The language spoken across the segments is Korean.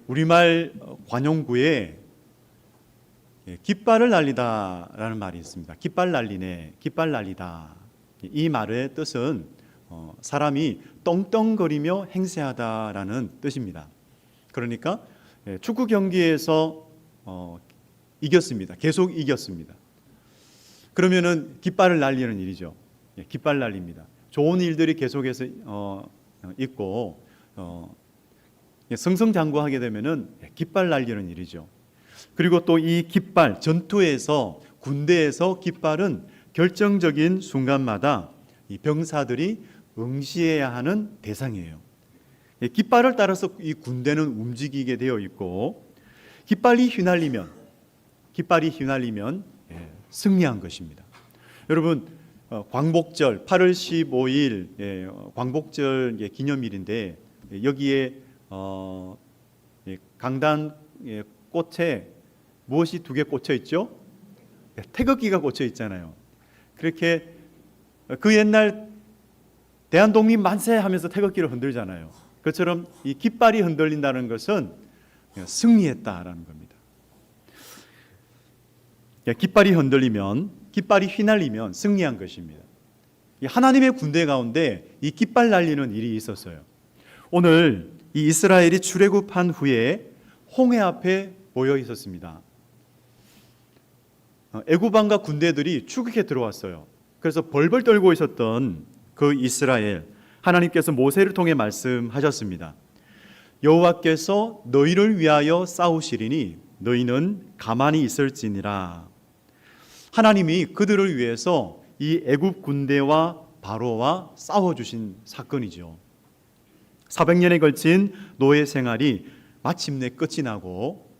우리말 관용구에 깃발을 날리다라는 말이 있습니다. 깃발 날리네, 깃발 날리다. 이 말의 뜻은 사람이 떵떵거리며 행세하다라는 뜻입니다. 그러니까 축구 경기에서 이겼습니다. 계속 이겼습니다. 그러면은 깃발을 날리는 일이죠. 깃발 날립니다. 좋은 일들이 계속해서 있고 승승장구하게 되면은 깃발 날리는 일이죠. 그리고 또 이 깃발, 전투에서 군대에서 깃발은 결정적인 순간마다 이 병사들이 응시해야 하는 대상이에요. 깃발을 따라서 이 군대는 움직이게 되어 있고 깃발이 휘날리면 승리한 것입니다. 여러분, 광복절 8월 15일 광복절 기념일인데 여기에 강단 꽃에 무엇이 두 개 꽂혀 있죠? 태극기가 꽂혀 있잖아요. 그렇게 그 옛날 대한독립 만세 하면서 태극기를 흔들잖아요. 그처럼 이 깃발이 흔들린다는 것은 승리했다라는 겁니다. 깃발이 흔들리면, 깃발이 휘날리면 승리한 것입니다. 하나님의 군대 가운데 이 깃발 날리는 일이 있었어요. 오늘 이 이스라엘이 출애굽한 후에 홍해 앞에 모여 있었습니다. 애굽 왕과 군대들이 추격해 들어왔어요. 그래서 벌벌 떨고 있었던 그 이스라엘, 하나님께서 모세를 통해 말씀하셨습니다. 여호와께서 너희를 위하여 싸우시리니 너희는 가만히 있을지니라. 하나님이 그들을 위해서 이 애굽 군대와 바로와 싸워주신 사건이죠. 400년에 걸친 노예 생활이 마침내 끝이 나고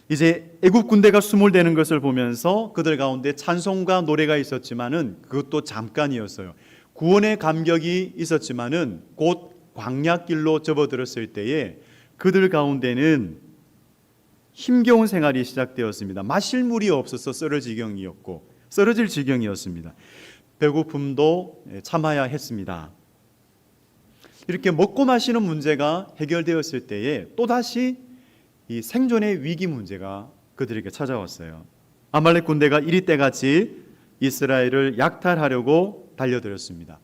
이제 애굽 군대가 수몰되는 것을 보면서 그들 가운데 찬송과 노래가 있었지만은 그것도 잠깐이었어요. 구원의 감격이 있었지만은 곧 광야길로 접어들었을 때에 그들 가운데는 힘겨운 생활이 시작되었습니다. 마실 물이 없어서 쓰러질 지경이었습니다. 배고픔도 참아야 했습니다. 이렇게 먹고 마시는 문제가 해결되었을 때에 또다시 이 생존의 위기 문제가 그들에게 찾아왔어요. 아말렉 군대가 이리 때같이 이스라엘을 약탈하려고 달려들었습니다.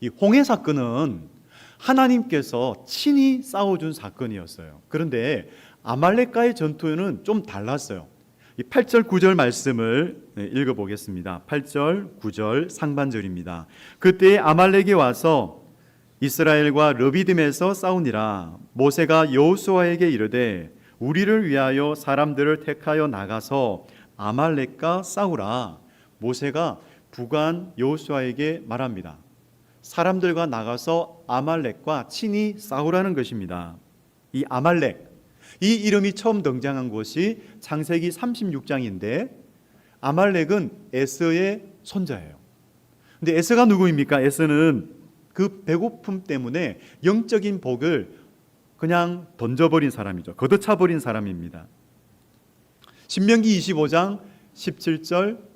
이 홍해 사건은 하나님께서 친히 싸워준 사건이었어요. 그런데 아말렉과의 전투는 좀 달랐어요. 이 8절 9절 말씀을 읽어보겠습니다. 8절 9절 상반절입니다. 그때 아말렉이 와서 이스라엘과 르비딤에서 싸우니라. 모세가 여호수아에게 이르되 우리를 위하여 사람들을 택하여 나가서 아말렉과 싸우라. 모세가 부관 여호수아에게 말합니다. 사람들과 나가서 아말렉과 친히 싸우라는 것입니다. 이 아말렉, 이 이름이 처음 등장한 곳이 창세기 36장인데 아말렉은 에서의 손자예요. 근데 에서가 누구입니까? 에서는 그 배고픔 때문에 영적인 복을 그냥 던져버린 사람이죠. 걷어차버린 사람입니다. 신명기 25장 17절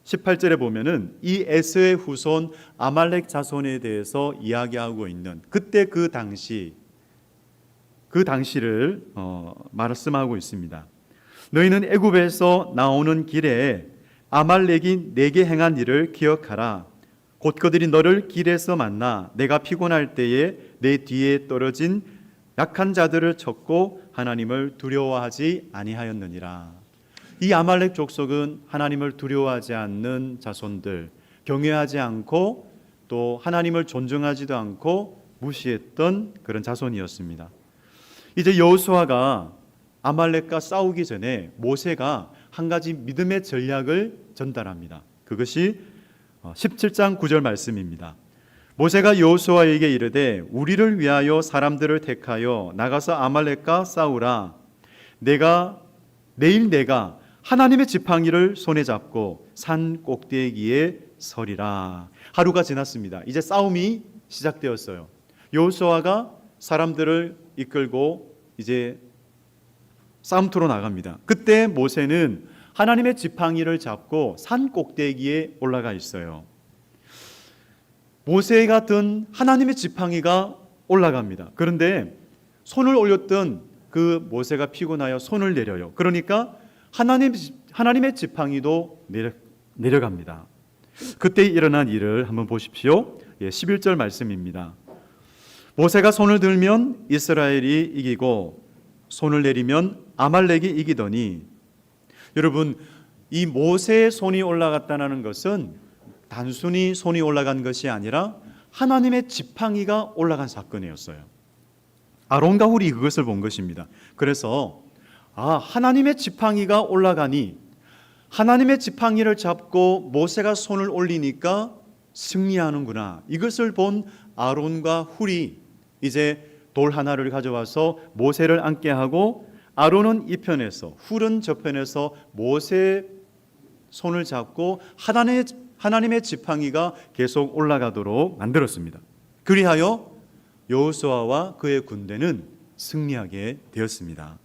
18절에 보면은 이 에서의 후손 아말렉 자손에 대해서 이야기하고 있는 그때 그 당시를 말씀하고 있습니다. 너희는 애굽에서 나오는 길에 아말렉이 내게 행한 일을 기억하라. 곧 그들이 너를 길에서 만나 내가 피곤할 때에 내 뒤에 떨어진 약한 자들을 쳤고 하나님을 두려워하지 아니하였느니라. 이 아말렉 족속은 하나님을 두려워하지 않는 자손들, 경외하지 않고 또 하나님을 존중하지도 않고 무시했던 그런 자손이었습니다. 이제 여호수아가 아말렉과 싸우기 전에 모세가 한 가지 믿음의 전략을 전달합니다. 그것이 17장 9절 말씀입니다. 모세가 여호수아에게 이르되 우리를 위하여 사람들을 택하여 나가서 아말렉과 싸우라. 내일 내가 하나님의 지팡이를 손에 잡고 산 꼭대기에 서리라. 하루가 지났습니다. 이제 싸움이 시작되었어요. 여호수아가 사람들을 이끌고 이제 싸움터로 나갑니다. 그때 모세는 하나님의 지팡이를 잡고 산 꼭대기에 올라가 있어요. 모세가 든 하나님의 지팡이가 올라갑니다. 그런데 손을 올렸던 그 모세가 피곤하여 손을 내려요. 그러니까 하나님의 지팡이도 내려갑니다. 그때 일어난 일을 한번 보십시오. 11절 말씀입니다. 모세가 손을 들면 이스라엘이 이기고 손을 내리면 아말렉이 이기더니, 여러분, 이 모세의 손이 올라갔다는 것은 단순히 손이 올라간 것이 아니라 하나님의 지팡이가 올라간 사건이었어요. 아론과 훌이 그것을 본 것입니다. 그래서 하나님의 지팡이가 올라가니, 하나님의 지팡이를 잡고 모세가 손을 올리니까 승리하는구나, 이것을 본 아론과 훌이 이제 돌 하나를 가져와서 모세를 앉게 하고, 아론은 이 편에서 훌은 저 편에서 모세의 손을 잡고 하나님의 지팡이가 계속 올라가도록 만들었습니다. 그리하여 여호수아와 그의 군대는 승리하게 되었습니다.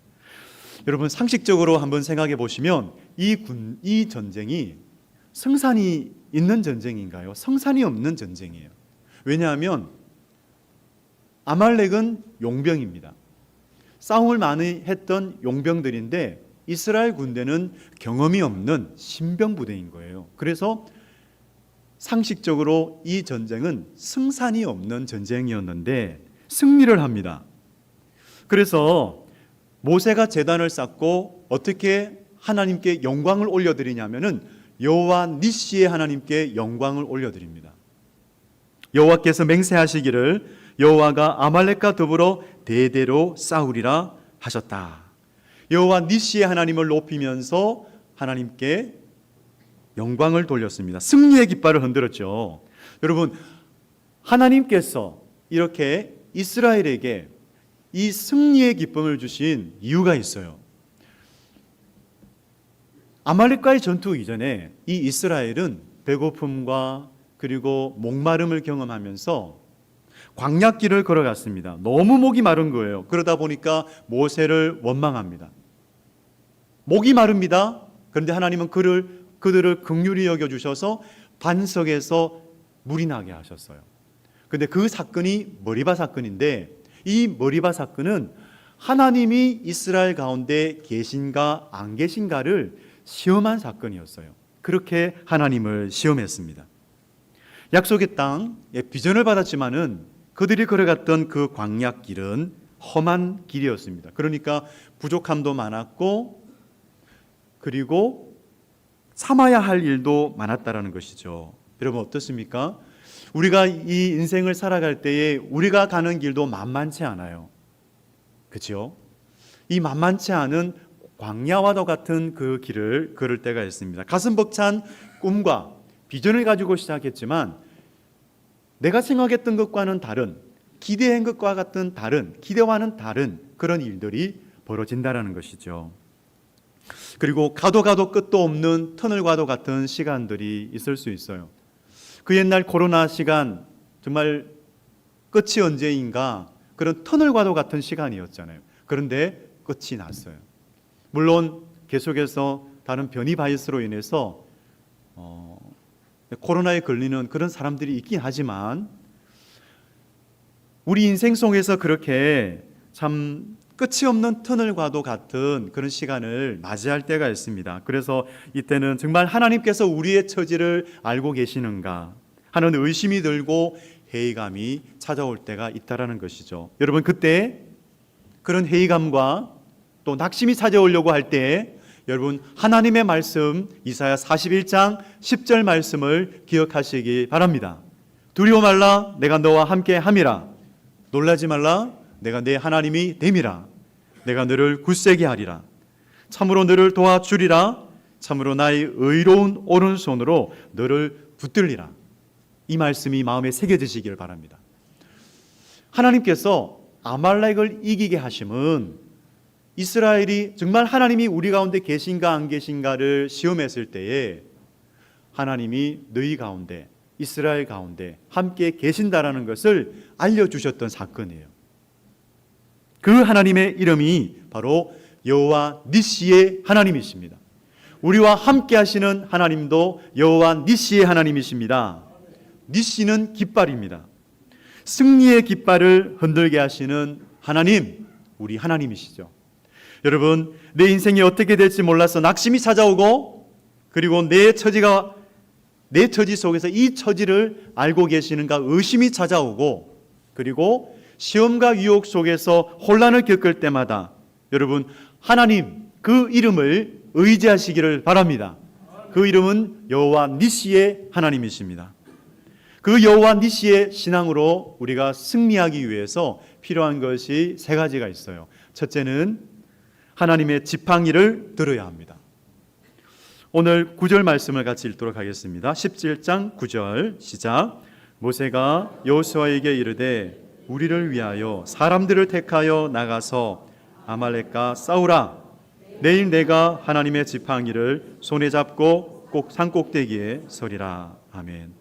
여러분, 상식적으로 한번 생각해 보시면 이 전쟁이 승산이 있는 전쟁인가요? 승산이 없는 전쟁이에요. 왜냐하면 아말렉은 용병입니다. 싸움을 많이 했던 용병들인데 이스라엘 군대는 경험이 없는 신병부대인 거예요. 그래서 상식적으로 이 전쟁은 승산이 없는 전쟁이었는데 승리를 합니다. 그래서 모세가 제단을 쌓고 어떻게 하나님께 영광을 올려드리냐면은 여호와 니시의 하나님께 영광을 올려드립니다. 여호와께서 맹세하시기를 여호와가 아말렉과 더불어 대대로 싸우리라 하셨다. 여호와 니시의 하나님을 높이면서 하나님께 영광을 돌렸습니다. 승리의 깃발을 흔들었죠. 여러분, 하나님께서 이렇게 이스라엘에게 이 승리의 기쁨을 주신 이유가 있어요. 아말렉과의 전투 이전에 이 이스라엘은 배고픔과 그리고 목마름을 경험하면서 광야길을 걸어갔습니다. 너무 목이 마른 거예요. 그러다 보니까 모세를 원망합니다. 목이 마릅니다. 그런데 하나님은 그들을 긍휼히 여겨주셔서 반석에서 물이 나게 하셨어요. 그런데 그 사건이 머리바 사건인데, 이 머리바 사건은 하나님이 이스라엘 가운데 계신가 안 계신가를 시험한 사건이었어요. 그렇게 하나님을 시험했습니다. 약속의 땅에 비전을 받았지만은 그들이 걸어갔던 그 광야길은 험한 길이었습니다. 그러니까 부족함도 많았고, 그리고 참아야 할 일도 많았다라는 것이죠. 여러분, 어떻습니까? 우리가 이 인생을 살아갈 때에 우리가 가는 길도 만만치 않아요. 그렇죠? 이 만만치 않은 광야와도 같은 그 길을 걸을 때가 있습니다. 가슴 벅찬 꿈과 비전을 가지고 시작했지만 내가 생각했던 것과는 다른, 기대한 것과 같은 다른, 기대와는 다른 그런 일들이 벌어진다라는 것이죠. 그리고 가도 끝도 없는 터널과도 같은 시간들이 있을 수 있어요. 그 옛날 코로나 시간, 정말 끝이 언제인가, 그런 터널과도 같은 시간이었잖아요. 그런데 끝이 났어요. 물론 계속해서 다른 변이 바이러스로 인해서 코로나에 걸리는 그런 사람들이 있긴 하지만, 우리 인생 속에서 그렇게 참 끝이 없는 터널과도 같은 그런 시간을 맞이할 때가 있습니다. 그래서 이때는 정말 하나님께서 우리의 처지를 알고 계시는가 하는 의심이 들고 회의감이 찾아올 때가 있다라는 것이죠. 여러분, 그때 그런 회의감과 또 낙심이 찾아오려고 할 때 여러분, 하나님의 말씀 이사야 41장 10절 말씀을 기억하시기 바랍니다. 두려워 말라, 내가 너와 함께 함이라. 놀라지 말라, 내가 내 하나님이 됨이라. 내가 너를 굳세게 하리라. 참으로 너를 도와주리라. 참으로 나의 의로운 오른손으로 너를 붙들리라. 이 말씀이 마음에 새겨지시기를 바랍니다. 하나님께서 아말렉을 이기게 하심은 이스라엘이 정말 하나님이 우리 가운데 계신가 안 계신가를 시험했을 때에 하나님이 너희 가운데, 이스라엘 가운데 함께 계신다라는 것을 알려주셨던 사건이에요. 그 하나님의 이름이 바로 여호와 니시의 하나님이십니다. 우리와 함께 하시는 하나님도 여호와 니시의 하나님이십니다. 니시는 깃발입니다. 승리의 깃발을 흔들게 하시는 하나님, 우리 하나님이시죠. 여러분, 내 인생이 어떻게 될지 몰라서 낙심이 찾아오고, 그리고 내 처지 속에서 이 처지를 알고 계시는가 의심이 찾아오고, 그리고 시험과 유혹 속에서 혼란을 겪을 때마다 여러분, 하나님 그 이름을 의지하시기를 바랍니다. 그 이름은 여호와 니시의 하나님이십니다. 그 여호와 니시의 신앙으로 우리가 승리하기 위해서 필요한 것이 세 가지가 있어요. 첫째는 하나님의 지팡이를 들어야 합니다. 오늘 9절 말씀을 같이 읽도록 하겠습니다. 17장 9절 시작. 모세가 여호수아에게 이르되 우리를 위하여 사람들을 택하여 나가서 아말렉과 싸우라. 내일 내가 하나님의 지팡이를 손에 잡고 꼭 산꼭대기에 서리라. 아멘.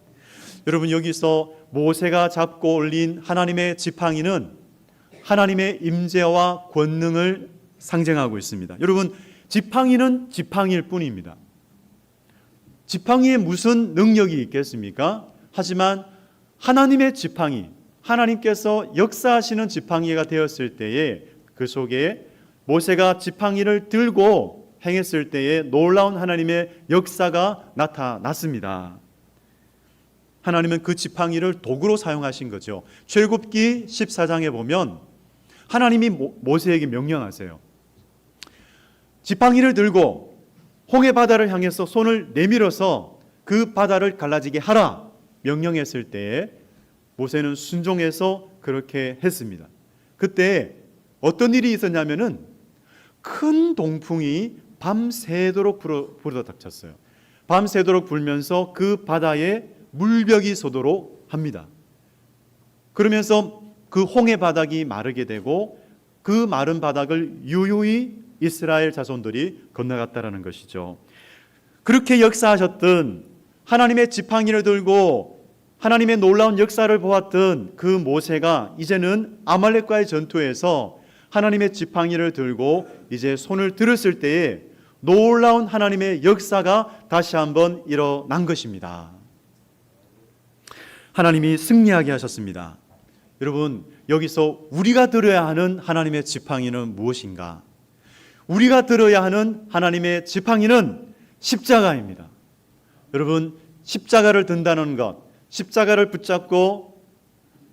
여러분, 여기서 모세가 잡고 올린 하나님의 지팡이는 하나님의 임재와 권능을 상징하고 있습니다. 여러분, 지팡이는 지팡이일 뿐입니다. 지팡이에 무슨 능력이 있겠습니까? 하지만 하나님의 지팡이, 하나님께서 역사하시는 지팡이가 되었을 때에 그 속에 모세가 지팡이를 들고 행했을 때에 놀라운 하나님의 역사가 나타났습니다. 하나님은 그 지팡이를 도구로 사용하신 거죠. 출애굽기 14장에 보면 하나님이 모세에게 명령하세요. 지팡이를 들고 홍해 바다를 향해서 손을 내밀어서 그 바다를 갈라지게 하라 명령했을 때에 모세는 순종해서 그렇게 했습니다. 그때 어떤 일이 있었냐면은 큰 동풍이 밤새도록 불어닥쳤어요. 밤새도록 불면서 그 바다에 물벽이 솟도록 합니다. 그러면서 그 홍해 바닥이 마르게 되고 그 마른 바닥을 유유히 이스라엘 자손들이 건너갔다라는 것이죠. 그렇게 역사하셨던 하나님의 지팡이를 들고 하나님의 놀라운 역사를 보았던 그 모세가 이제는 아말렉과의 전투에서 하나님의 지팡이를 들고 이제 손을 들었을 때에 놀라운 하나님의 역사가 다시 한번 일어난 것입니다. 하나님이 승리하게 하셨습니다. 여러분, 여기서 우리가 들어야 하는 하나님의 지팡이는 무엇인가? 우리가 들어야 하는 하나님의 지팡이는 십자가입니다. 여러분, 십자가를 든다는 것, 십자가를 붙잡고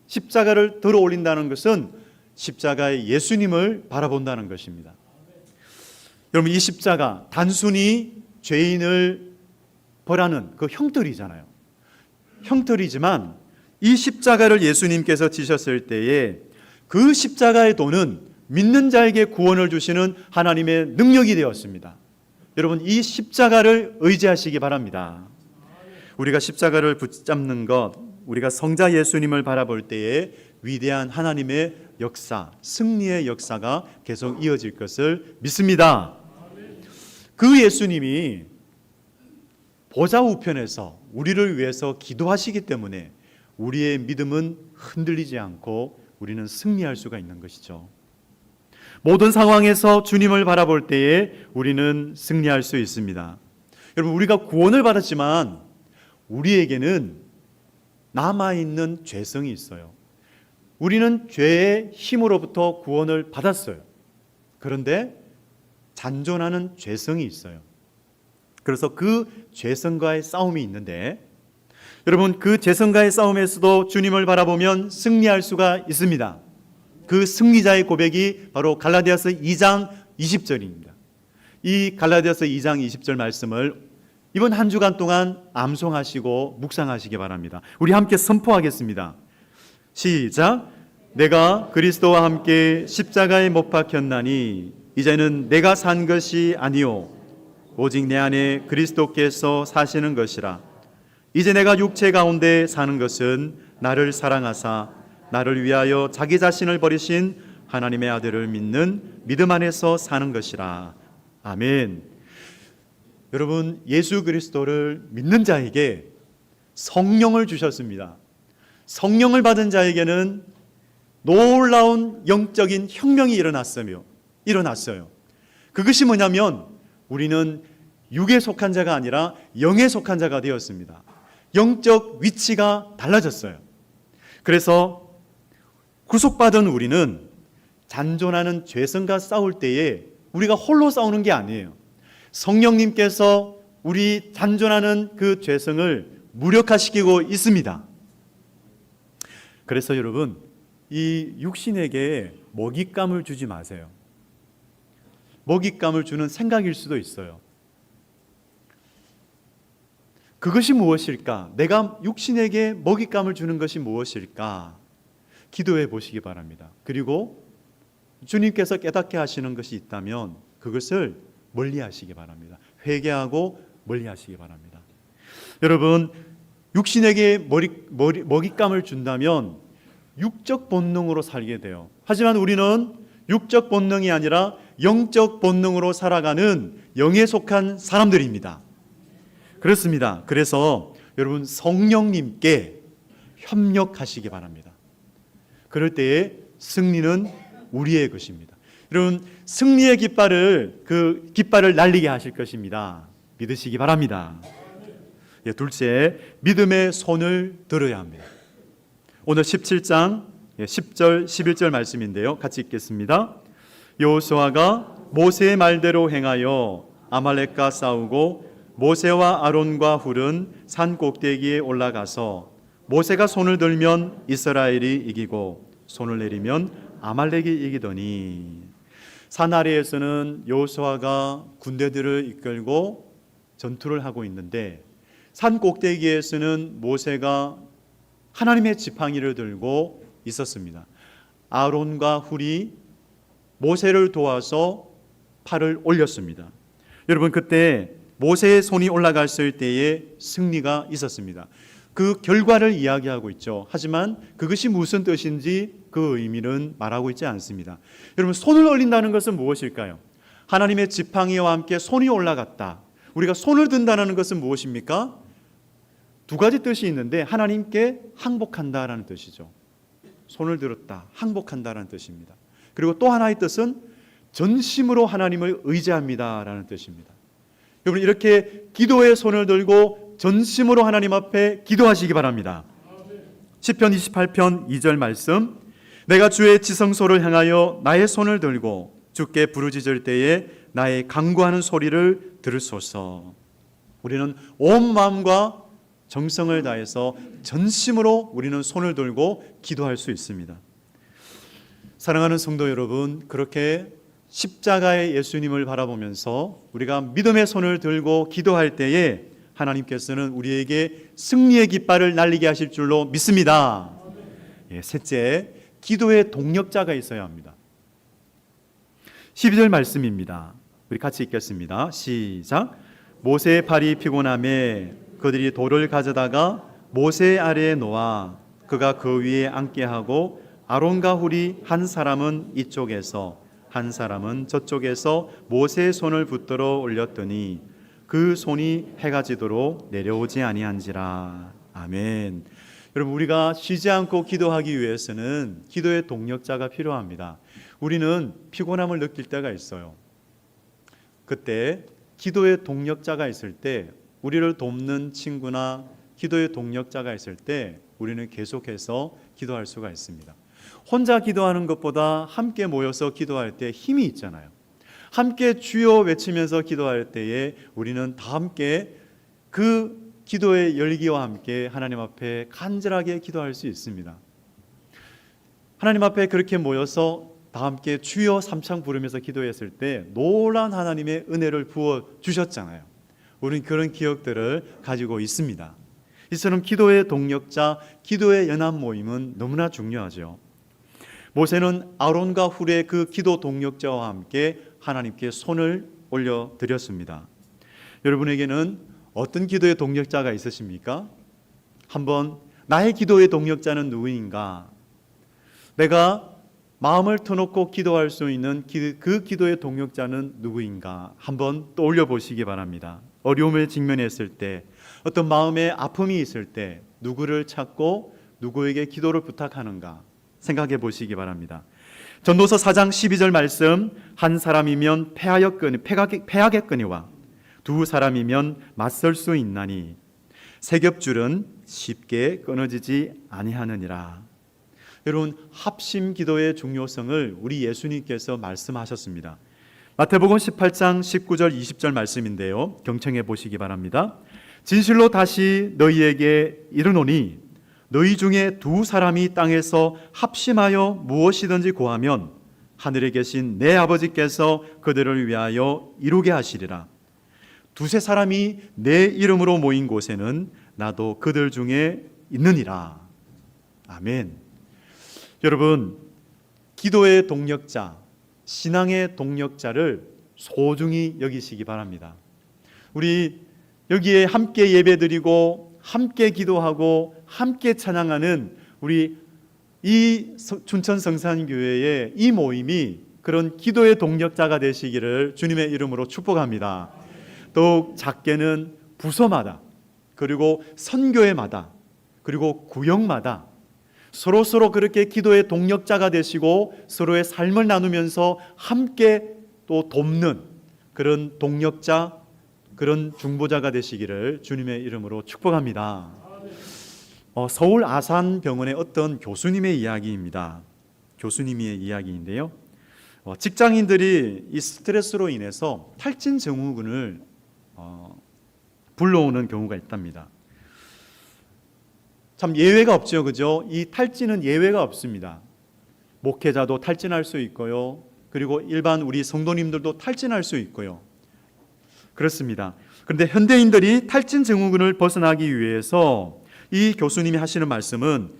십자가를 들어 올린다는 것은 십자가의 예수님을 바라본다는 것입니다. 여러분, 이 십자가 단순히 죄인을 벌하는 그 형틀이잖아요. 형틀이지만 이 십자가를 예수님께서 지셨을 때에 그 십자가의 도는 믿는 자에게 구원을 주시는 하나님의 능력이 되었습니다. 여러분, 이 십자가를 의지하시기 바랍니다. 우리가 십자가를 붙잡는 것, 우리가 성자 예수님을 바라볼 때에 위대한 하나님의 역사, 승리의 역사가 계속 이어질 것을 믿습니다. 그 예수님이 보좌 우편에서 우리를 위해서 기도하시기 때문에 우리의 믿음은 흔들리지 않고 우리는 승리할 수가 있는 것이죠. 모든 상황에서 주님을 바라볼 때에 우리는 승리할 수 있습니다. 여러분, 우리가 구원을 받았지만 우리에게는 남아있는 죄성이 있어요. 우리는 죄의 힘으로부터 구원을 받았어요. 그런데 잔존하는 죄성이 있어요. 그래서 그 죄성과의 싸움이 있는데 여러분, 그 죄성과의 싸움에서도 주님을 바라보면 승리할 수가 있습니다. 그 승리자의 고백이 바로 갈라디아서 2장 20절입니다. 이 갈라디아서 2장 20절 말씀을 이번 한 주간 동안 암송하시고 묵상하시기 바랍니다. 우리 함께 선포하겠습니다. 시작. 내가 그리스도와 함께 십자가에 못 박혔나니 이제는 내가 산 것이 아니요 오직 내 안에 그리스도께서 사시는 것이라. 이제 내가 육체 가운데 사는 것은 나를 사랑하사 나를 위하여 자기 자신을 버리신 하나님의 아들을 믿는 믿음 안에서 사는 것이라. 아멘. 여러분, 예수 그리스도를 믿는 자에게 성령을 주셨습니다. 성령을 받은 자에게는 놀라운 영적인 혁명이 일어났어요. 그것이 뭐냐면 우리는 육에 속한 자가 아니라 영에 속한 자가 되었습니다. 영적 위치가 달라졌어요. 그래서 구속받은 우리는 잔존하는 죄성과 싸울 때에 우리가 홀로 싸우는 게 아니에요. 성령님께서 우리 잔존하는 그 죄성을 무력화시키고 있습니다. 그래서 여러분, 이 육신에게 먹잇감을 주지 마세요. 먹잇감을 주는 생각일 수도 있어요. 그것이 무엇일까? 내가 육신에게 먹잇감을 주는 것이 무엇일까? 기도해 보시기 바랍니다. 그리고 주님께서 깨닫게 하시는 것이 있다면 그것을 멀리하시기 바랍니다. 회개하고 멀리하시기 바랍니다. 여러분, 육신에게 먹잇감을 준다면 육적 본능으로 살게 돼요. 하지만 우리는 육적 본능이 아니라 영적 본능으로 살아가는 영에 속한 사람들입니다. 그렇습니다. 그래서 여러분, 성령님께 협력하시기 바랍니다. 그럴 때에 승리는 우리의 것입니다. 여러분, 승리의 깃발을 날리게 하실 것입니다. 믿으시기 바랍니다. 둘째, 믿음의 손을 들어야 합니다. 오늘 17장 10절 11절 말씀인데요, 같이 읽겠습니다. 여호수아가 모세의 말대로 행하여 아말렉과 싸우고 모세와 아론과 훌은 산 꼭대기에 올라가서 모세가 손을 들면 이스라엘이 이기고 손을 내리면 아말렉이 이기더니, 산 아래에서는 여호수아가 군대들을 이끌고 전투를 하고 있는데 산 꼭대기에서는 모세가 하나님의 지팡이를 들고 있었습니다. 아론과 훌이 모세를 도와서 팔을 올렸습니다. 여러분, 그때 모세의 손이 올라갔을 때에 승리가 있었습니다. 그 결과를 이야기하고 있죠. 하지만 그것이 무슨 뜻인지 그 의미는 말하고 있지 않습니다. 여러분, 손을 올린다는 것은 무엇일까요? 하나님의 지팡이와 함께 손이 올라갔다. 우리가 손을 든다는 것은 무엇입니까? 두 가지 뜻이 있는데 하나님께 항복한다라는 뜻이죠. 손을 들었다, 항복한다라는 뜻입니다. 그리고 또 하나의 뜻은 전심으로 하나님을 의지합니다라는 뜻입니다. 여러분, 이렇게 기도의 손을 들고 전심으로 하나님 앞에 기도하시기 바랍니다. 시편 28편 2절 말씀, 내가 주의 지성소를 향하여 나의 손을 들고 주께 부르짖을 때에 나의 간구하는 소리를 들으소서. 우리는 온 마음과 정성을 다해서 전심으로 우리는 손을 들고 기도할 수 있습니다. 사랑하는 성도 여러분, 그렇게 십자가의 예수님을 바라보면서 우리가 믿음의 손을 들고 기도할 때에 하나님께서는 우리에게 승리의 깃발을 날리게 하실 줄로 믿습니다. 셋째, 기도의 동력자가 있어야 합니다. 12절 말씀입니다. 우리 같이 읽겠습니다. 시작. 모세의 팔이 피곤함에 그들이 돌을 가져다가 모세 아래에 놓아 그가 그 위에 앉게 하고 아론과 훌이 한 사람은 이쪽에서 한 사람은 저쪽에서 모세의 손을 붙들어 올렸더니 그 손이 해가 지도록 내려오지 아니한지라. 아멘. 여러분, 우리가 쉬지 않고 기도하기 위해서는 기도의 동력자가 필요합니다. 우리는 피곤함을 느낄 때가 있어요. 그때 기도의 동력자가 있을 때, 우리를 돕는 친구나 기도의 동력자가 있을 때 우리는 계속해서 기도할 수가 있습니다. 혼자 기도하는 것보다 함께 모여서 기도할 때 힘이 있잖아요. 함께 주여 외치면서 기도할 때에 우리는 다 함께 그 기도의 열기와 함께 하나님 앞에 간절하게 기도할 수 있습니다. 하나님 앞에 그렇게 모여서 다 함께 주여 삼창 부르면서 기도했을 때 놀라운 하나님의 은혜를 부어 주셨잖아요. 우리는 그런 기억들을 가지고 있습니다. 이처럼 기도의 동력자, 기도의 연합 모임은 너무나 중요하죠. 모세는 아론과 훌의 그 기도 동력자와 함께 하나님께 손을 올려드렸습니다. 여러분에게는 어떤 기도의 동력자가 있으십니까? 한번 나의 기도의 동력자는 누구인가? 내가 마음을 터놓고 기도할 수 있는 그 기도의 동력자는 누구인가? 한번 떠올려 보시기 바랍니다. 어려움에 직면했을 때, 어떤 마음의 아픔이 있을 때 누구를 찾고 누구에게 기도를 부탁하는가 생각해 보시기 바랍니다. 전도서 4장 12절 말씀, 한 사람이면 패하겠거니와 두 사람이면 맞설 수 있나니 세 겹줄은 쉽게 끊어지지 아니하느니라. 여러분, 합심 기도의 중요성을 우리 예수님께서 말씀하셨습니다. 마태복음 18장 19절 20절 말씀인데요, 경청해 보시기 바랍니다. 진실로 다시 너희에게 이르노니 너희 중에 두 사람이 땅에서 합심하여 무엇이든지 구하면 하늘에 계신 내 아버지께서 그들을 위하여 이루게 하시리라. 두세 사람이 내 이름으로 모인 곳에는 나도 그들 중에 있느니라. 아멘. 여러분, 기도의 동력자, 신앙의 동력자를 소중히 여기시기 바랍니다. 우리 여기에 함께 예배드리고 함께 기도하고 함께 찬양하는 우리 이 춘천 성산교회의 이 모임이 그런 기도의 동력자가 되시기를 주님의 이름으로 축복합니다. 더욱 작게는 부서마다, 그리고 선교회마다, 그리고 구역마다 서로 그렇게 기도의 동력자가 되시고 서로의 삶을 나누면서 함께 또 돕는 그런 동력자, 그런 중보자가 되시기를 주님의 이름으로 축복합니다. 서울 아산병원의 어떤 교수님의 이야기입니다. 교수님의 이야기인데요, 직장인들이 이 스트레스로 인해서 탈진 증후군을 불러오는 경우가 있답니다. 참 예외가 없죠, 그죠? 이 탈진은 예외가 없습니다. 목회자도 탈진할 수 있고요, 그리고 일반 우리 성도님들도 탈진할 수 있고요. 그렇습니다. 그런데 현대인들이 탈진 증후군을 벗어나기 위해서 이 교수님이 하시는 말씀은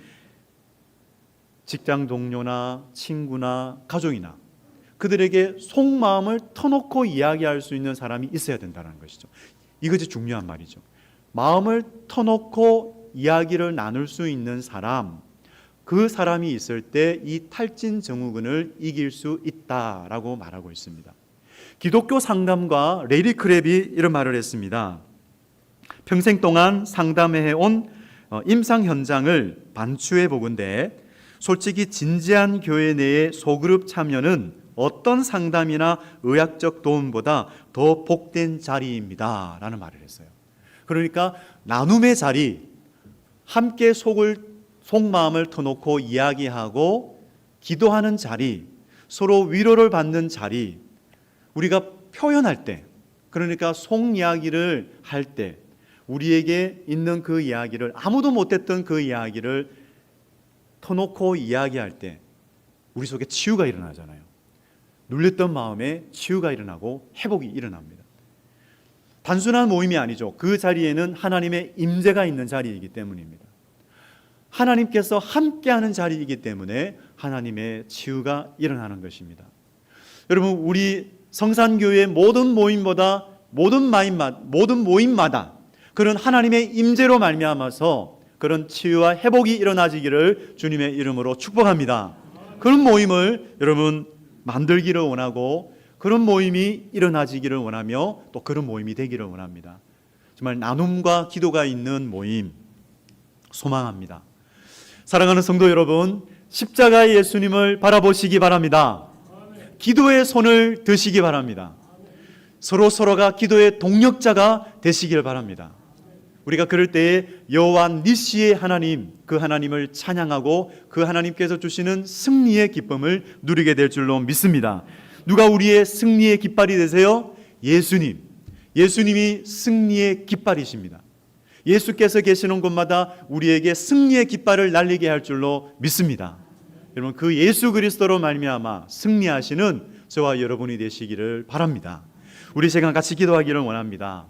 직장 동료나 친구나 가족이나 그들에게 속마음을 터놓고 이야기할 수 있는 사람이 있어야 된다는 것이죠. 이것이 중요한 말이죠. 마음을 터놓고 이야기를 나눌 수 있는 사람, 그 사람이 있을 때 이 탈진 증후군을 이길 수 있다라고 말하고 있습니다. 기독교 상담가 레리 크랩이 이런 말을 했습니다. 평생 동안 상담해온 임상 현장을 반추해 보건대 솔직히 진지한 교회 내의 소그룹 참여는 어떤 상담이나 의학적 도움보다 더 복된 자리입니다 라는 말을 했어요. 그러니까 나눔의 자리, 함께 속마음을 터놓고 이야기하고 기도하는 자리, 서로 위로를 받는 자리, 우리가 표현할 때, 그러니까 속 이야기를 할 때 우리에게 있는 그 이야기를, 아무도 못했던 그 이야기를 터놓고 이야기할 때 우리 속에 치유가 일어나잖아요. 눌렸던 마음에 치유가 일어나고 회복이 일어납니다. 단순한 모임이 아니죠. 그 자리에는 하나님의 임재가 있는 자리이기 때문입니다. 하나님께서 함께하는 자리이기 때문에 하나님의 치유가 일어나는 것입니다. 여러분, 우리 성산교회의 모든 모임보다 모든 모임마다 그런 하나님의 임재로 말미암아서 그런 치유와 회복이 일어나지기를 주님의 이름으로 축복합니다. 그런 모임을 여러분 만들기를 원하고 그런 모임이 일어나지기를 원하며 또 그런 모임이 되기를 원합니다. 정말 나눔과 기도가 있는 모임 소망합니다. 사랑하는 성도 여러분, 십자가의 예수님을 바라보시기 바랍니다. 기도의 손을 드시기 바랍니다. 서로가 기도의 동력자가 되시길 바랍니다. 우리가 그럴 때에 여호와 니시의 하나님, 그 하나님을 찬양하고 그 하나님께서 주시는 승리의 기쁨을 누리게 될 줄로 믿습니다. 누가 우리의 승리의 깃발이 되세요? 예수님. 예수님이 승리의 깃발이십니다. 예수께서 계시는 곳마다 우리에게 승리의 깃발을 날리게 할 줄로 믿습니다. 여러분, 그 예수 그리스도로 말미암아 승리하시는 저와 여러분이 되시기를 바랍니다. 우리 시간 같이 기도하기를 원합니다.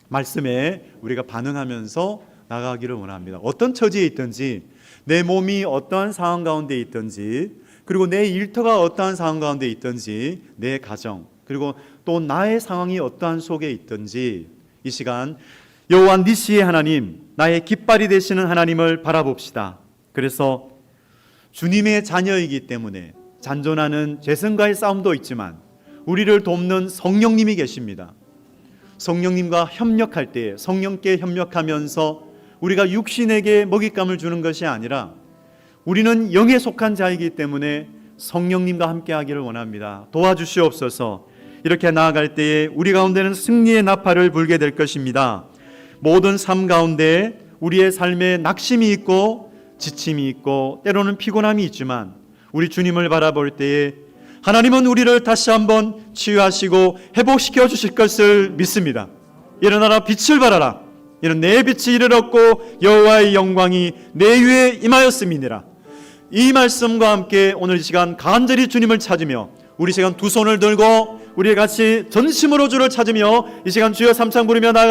말씀에 우리가 반응하면서 나가기를 원합니다. 어떤 처지에 있든지, 내 몸이 어떠한 상황 가운데 있든지, 그리고 내 일터가 어떠한 상황 가운데 있든지, 내 가정, 그리고 또 나의 상황이 어떠한 속에 있든지 이 시간 여호와 니시의 하나님, 나의 깃발이 되시는 하나님을 바라봅시다. 그래서 주님의 자녀이기 때문에 잔존하는 죄성과의 싸움도 있지만 우리를 돕는 성령님이 계십니다. 성령님과 협력할 때에 성령께 협력하면서 우리가 육신에게 먹잇감을 주는 것이 아니라 우리는 영에 속한 자이기 때문에 성령님과 함께하기를 원합니다. 도와주시옵소서. 이렇게 나아갈 때에 우리 가운데는 승리의 나팔을 불게 될 것입니다. 모든 삶 가운데 우리의 삶에 낙심이 있고 지침이 있고 때로는 피곤함이 있지만 우리 주님을 바라볼 때에 하나님은 우리를 다시 한번 치유하시고 회복시켜 주실 것을 믿습니다. 일어나라 빛을 발하라. 이는 내 빛이 이를 얻고 여호와의 영광이 내 위에 임하였음이니라. 이 말씀과 함께 오늘 이 시간 간절히 주님을 찾으며 우리 시간 두 손을 들고 우리 같이 전심으로 주를 찾으며 이 시간 주여 삼창 부르며 나아가